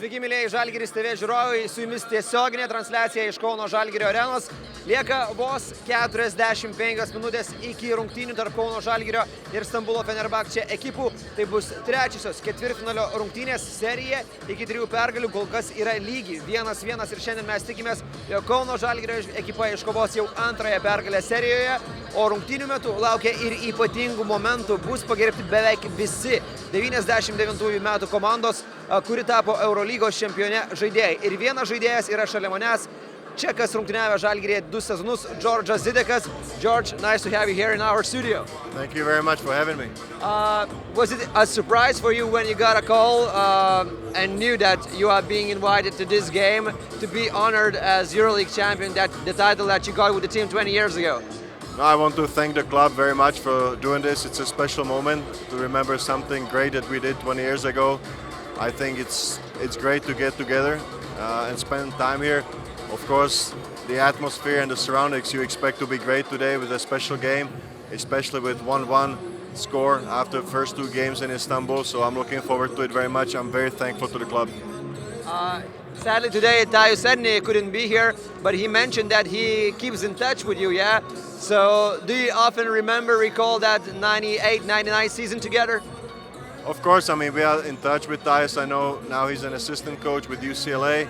Sveiki, mėlyjei Zalgiris TV žiūrovai, su jumis tiesioginė transliacija iš Kauno Žalgirio arenos. Lieka vos 45 minutės iki rungtynių tarp Kauno Žalgirio ir Stambulo Fenerbahce ekipų. Tai bus trečiosios ketvirtfinalio rungtynės serija. Iki 3 pergalių kol kas yra lygi 1-1 ir šiandien mes tikimės, jog Kauno Žalgirio ekipa iškovos jau antrąją pergalę serijoje. O rungtynių metu laukia ir ypatingų momentų. Bus pagerbti beveik visi 99 metų komandos, kuri tapo EuroLeague čempione žaidėjai. Ir vienas žaidėjas yra šalia manęs, čekas rungtyniavę Žalgiryje 2 sezonus, Jiri Zidekas. George, nice to have you here in our studio. Thank you very much for having me. Was it a surprise for you when you got a call and knew that you are being invited to this game to be honored as EuroLeague champion, that the title that you got with the team 20 years ago? I want to thank the club very much for doing this. It's a special moment to remember something great that we did 20 years ago. I think it's great to get together and spend time here. Of course, the atmosphere and the surroundings you expect to be great today with a special game, especially with 1-1 score after the first 2 games in Istanbul. So I'm looking forward to it very much. I'm very thankful to the club. Sadly today, Tyus Edney couldn't be here, but he mentioned that he keeps in touch with you, yeah? So do you often recall that 98-99 season together? Of course, I mean, we are in touch with Tyus. I know now he's an assistant coach with UCLA.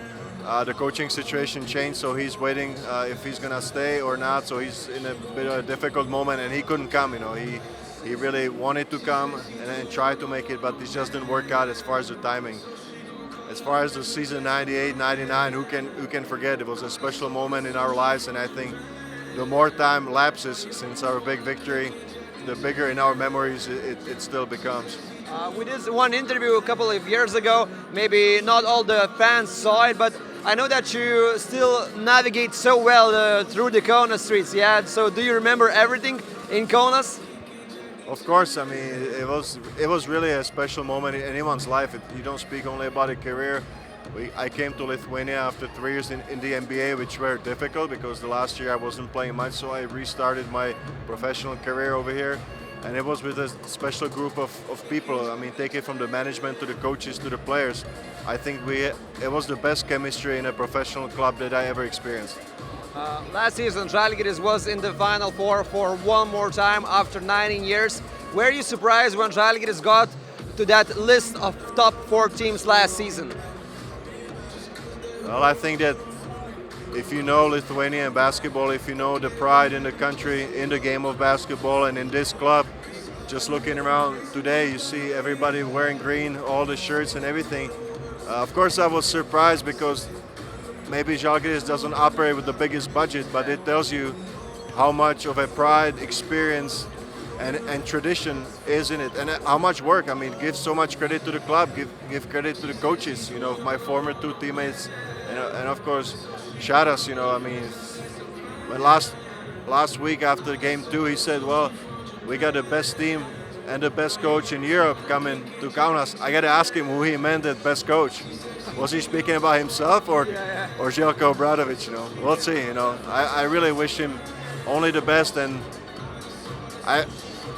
The coaching situation changed, so he's waiting if he's going to stay or not. So he's in a bit of a difficult moment, and he couldn't come, you know. He really wanted to come and try to make it, but it just didn't work out as far as the timing. As far as the season 98-99, who can forget? It was a special moment in our lives, and I think the more time lapses since our big victory, the bigger in our memories it still becomes. We did one interview a couple of years ago. Maybe not all the fans saw it, but I know that you still navigate so well through the Kaunas streets. Yeah. So do you remember everything in Kaunas? Of course, I mean, it was really a special moment in anyone's life. You don't speak only about a career. I came to Lithuania after 3 years in the NBA, which were difficult because the last year I wasn't playing much, so I restarted my professional career over here. And it was with a special group of people. I mean, take it from the management to the coaches to the players. I think it was the best chemistry in a professional club that I ever experienced. Last season, Zalgiris was in the Final Four for one more time after 19 years. Were you surprised when Zalgiris got to that list of top 4 teams last season? Well, I think that if you know Lithuanian basketball, if you know the pride in the country, in the game of basketball and in this club, just looking around today, you see everybody wearing green, all the shirts and everything. Of course, I was surprised because maybe Zalgiris doesn't operate with the biggest budget, but it tells you how much of a pride, experience, and tradition is in it, and how much work. I mean, give so much credit to the club, give credit to the coaches, you know, my former 2 teammates, and of course, Sharas, you know, I mean, when last week after game 2, he said, well, we got the best team and the best coach in Europe coming to Kaunas. I got to ask him who he meant as best coach. Was he speaking about himself or Željko Obradović, you know? We'll see, you know. I really wish him only the best, and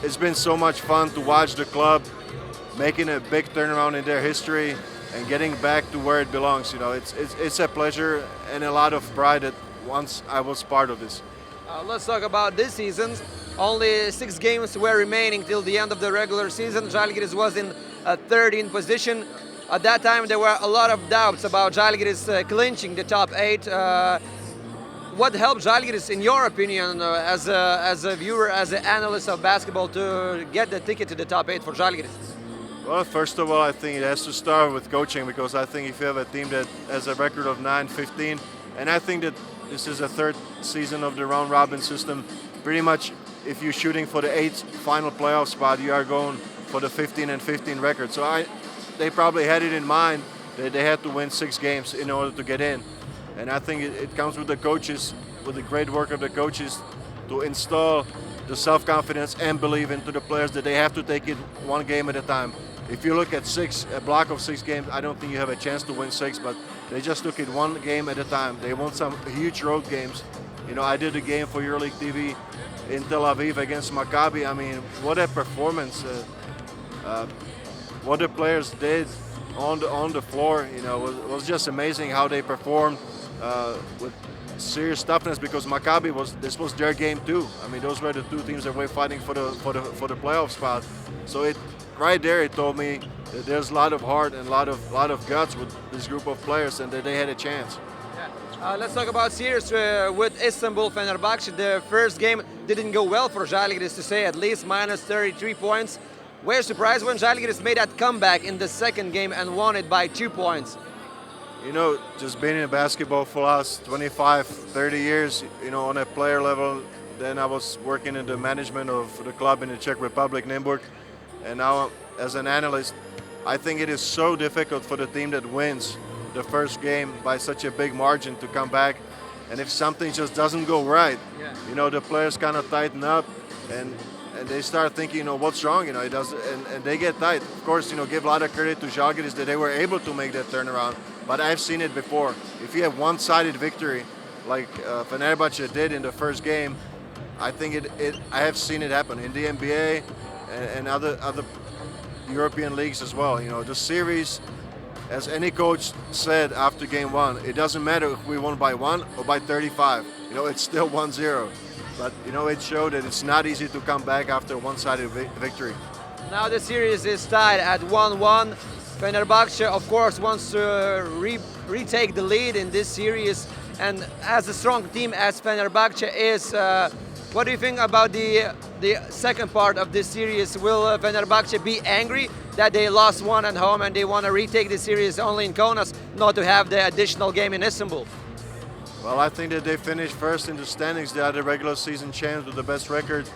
it's been so much fun to watch the club making a big turnaround in their history and getting back to where it belongs, you know. It's a pleasure and a lot of pride that once I was part of this. Let's talk about this season. Only 6 games were remaining till the end of the regular season. Zalgiris was in 13th position. At that time, there were a lot of doubts about Zalgiris clinching the top 8. What helped Zalgiris, in your opinion, as a viewer, as an analyst of basketball, to get the ticket to the top 8 for Zalgiris? Well, first of all, I think it has to start with coaching, because I think if you have a team that has a record of 9-15, and I think that this is a 3rd season of the round-robin system, pretty much if you're shooting for the 8th final playoff spot, you are going for the 15-15 record. So they probably had it in mind that they had to win 6 games in order to get in. And I think it comes with the coaches, with the great work of the coaches, to install the self-confidence and believe into the players that they have to take it 1 game at a time. If you look at a block of 6 games, I don't think you have a chance to win 6, but they just took it 1 game at a time. They won some huge road games. You know, I did a game for EuroLeague TV in Tel Aviv against Maccabi. I mean, what a performance. What the players did on the floor, was just amazing how they performed with serious toughness, because Maccabi this was their game too. I mean, those were the two teams that were fighting for the playoff spot. So right there it told me that there's a lot of heart and a lot of guts with this group of players, and that they had a chance. Let's talk about series with Istanbul Fenerbahce. The first game didn't go well for Zalgiris, to say at least, minus 33 points. Were you surprised when Zalgiris made that comeback in the second game and won it by 2 points? Just being in basketball for the last 25, 30 years, on a player level, then I was working in the management of the club in the Czech Republic, Nymburk, and now as an analyst, I think it is so difficult for the team that wins the first game by such a big margin to come back, and if something just doesn't go right, the players kind of tighten up and they start thinking, what's wrong, it doesn't, and they get tight. Of course, give a lot of credit to Zalgiris that they were able to make that turnaround, but I've seen it before. If you have one-sided victory like Fenerbahce did in the first game, I think I have seen it happen in the NBA and other European leagues as well. The series, as any coach said after game one, it doesn't matter if we won by 1 or by 35. It's still 1-0. But, it showed that it's not easy to come back after a one-sided victory. Now the series is tied at 1-1. Fenerbahce, of course, wants to retake the lead in this series. And as a strong team as Fenerbahce is, what do you think about the second part of this series? Will Fenerbahce be angry that they lost one at home and they want to retake the series only in Kaunas, not to have the additional game in Istanbul? Well, I think that they finished first in the standings. They are the regular season champs with the best record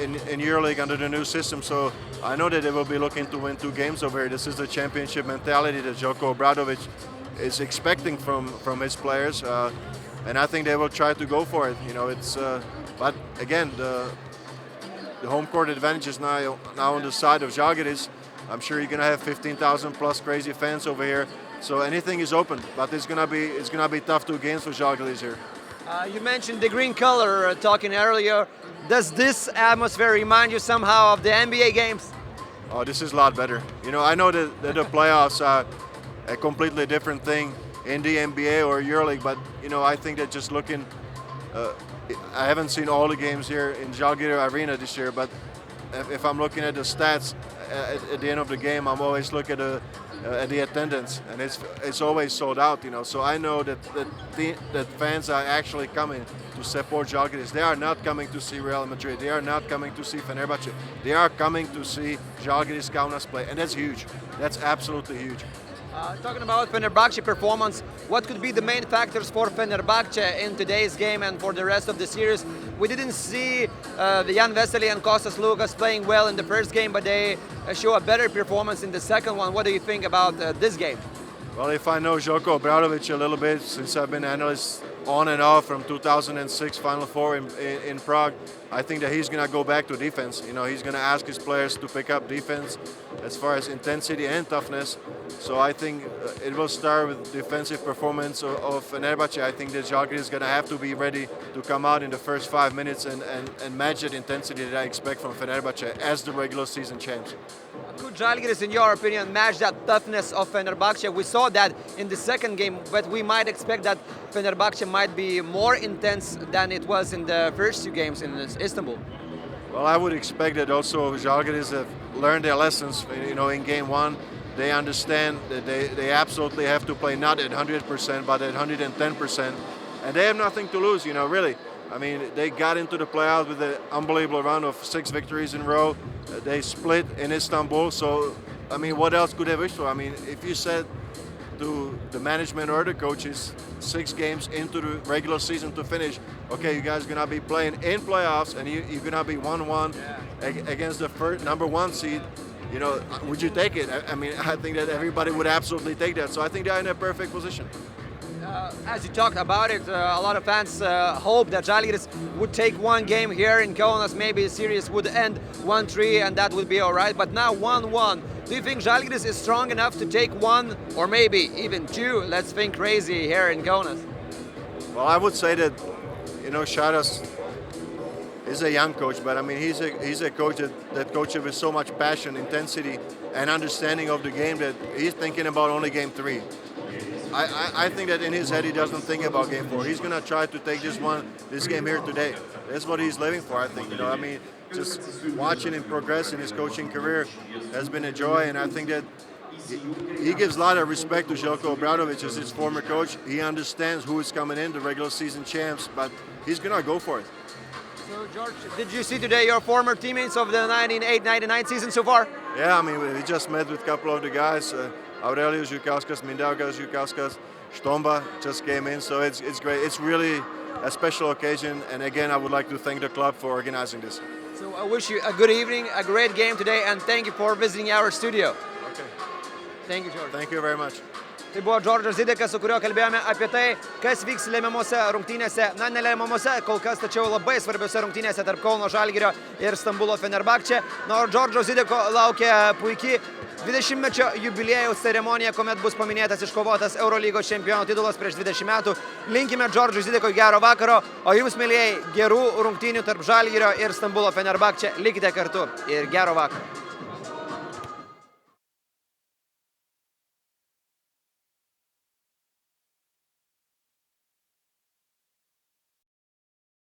in EuroLeague under the new system. So I know that they will be looking to win 2 games over here. This is the championship mentality that Željko Obradović is expecting from his players, and I think they will try to go for it. But again, the home court advantage is now on the side of Zalgiris. I'm sure you're gonna have 15,000 plus crazy fans over here. So anything is open, but it's gonna be tough 2 games for Zalgiris here. You mentioned the green color talking earlier. Does this atmosphere remind you somehow of the NBA games? Oh, this is a lot better. I know that the playoffs are a completely different thing in the NBA or EuroLeague, but I think that just looking, I haven't seen all the games here in Zalgiris Arena this year, but if I'm looking at the stats at the end of the game, I'm always looking at the attendance, and it's always sold out. So I know that fans are actually coming to support Zalgiris. They are not coming to see Real Madrid. They are not coming to see Fenerbahce. They are coming to see Zalgiris Kaunas play, and that's huge. That's absolutely huge. Talking about Fenerbahce performance, what could be the main factors for Fenerbahce in today's game and for the rest of the series? We didn't see Jan Vesely and Kostas Lukas playing well in the first game, but they show a better performance in the second one. What do you think about this game? Well, if I know Željko Obradović a little bit, since I've been analyst on and off from 2006 Final Four in Prague, I think that he's going to go back to defense. He's going to ask his players to pick up defense as far as intensity and toughness. So I think it will start with defensive performance of Fenerbahce. I think that Zalgiris is going to have to be ready to come out in the first 5 minutes and match that intensity that I expect from Fenerbahce as the regular season champs. Could Zalgiris, in your opinion, match that toughness of Fenerbahce? We saw that in the second game, but we might expect that Fenerbahce might be more intense than it was in the first 2 games in Istanbul. Well, I would expect that also Zalgiris have learned their lessons. In game 1, they understand that they absolutely have to play not at 100%, but at 110%, and they have nothing to lose. Really. I mean, they got into the playoffs with an unbelievable run of 6 victories in a row. They split in Istanbul, so I mean, what else could they wish for? I mean, if you said to the management or the coaches 6 games into the regular season to finish, okay, you guys are gonna be playing in playoffs and you're gonna be 1-1 against the first number 1 seed, would you take it? I mean, I think that everybody would absolutely take that. So I think they're in a perfect position. As you talked about it, a lot of fans hope that Zalgiris would take 1 game here in Kaunas. Maybe the series would end 1-3 and that would be all right. But now 1-1. Do you think Zalgiris is strong enough to take 1 or maybe even 2? Let's think crazy here in Kaunas. Well, I would say that, Sharas He's a young coach, but I mean, he's a coach that coaches with so much passion, intensity, and understanding of the game that he's thinking about only game 3. I think that in his head he doesn't think about game 4. He's gonna try to take this game here today. That's what he's living for, I think. I mean, just watching him progress in his coaching career has been a joy, and I think that he gives a lot of respect to Željko Obradović as his former coach. He understands who is coming in, the regular season champs, but he's gonna go for it. So, George, did you see today your former teammates of the 98-99 season so far? Yeah, I mean, we just met with a couple of the guys. Aurelijus Žukauskas, Mindaugas Žukauskas, Štomba just came in, so it's great. It's really a special occasion, and again, I would like to thank the club for organizing this. So I wish you a good evening, a great game today, and thank you for visiting our studio. Okay. Thank you, George. Thank you very much. Tai buvo Džordžas Zidekas, su kuriuo kalbėjome apie tai, kas vyks lemiamose rungtynėse, ne lemiamose, kol kas, tačiau labai svarbiose rungtynėse tarp Kauno Žalgirio ir Stambulo Fenerbahce. O Džordžo Zideko laukia puikiai 20-mečio jubiliejaus ceremonija, kuomet bus paminėtas iškovotas EuroLeague čempionų titulas prieš 20 metų. Linkime Džordžui Zidekui gero vakaro, o jums, mielieji, gerų rungtynių tarp Žalgirio ir Stambulo Fenerbahce. Likite kartu ir gero vakaro.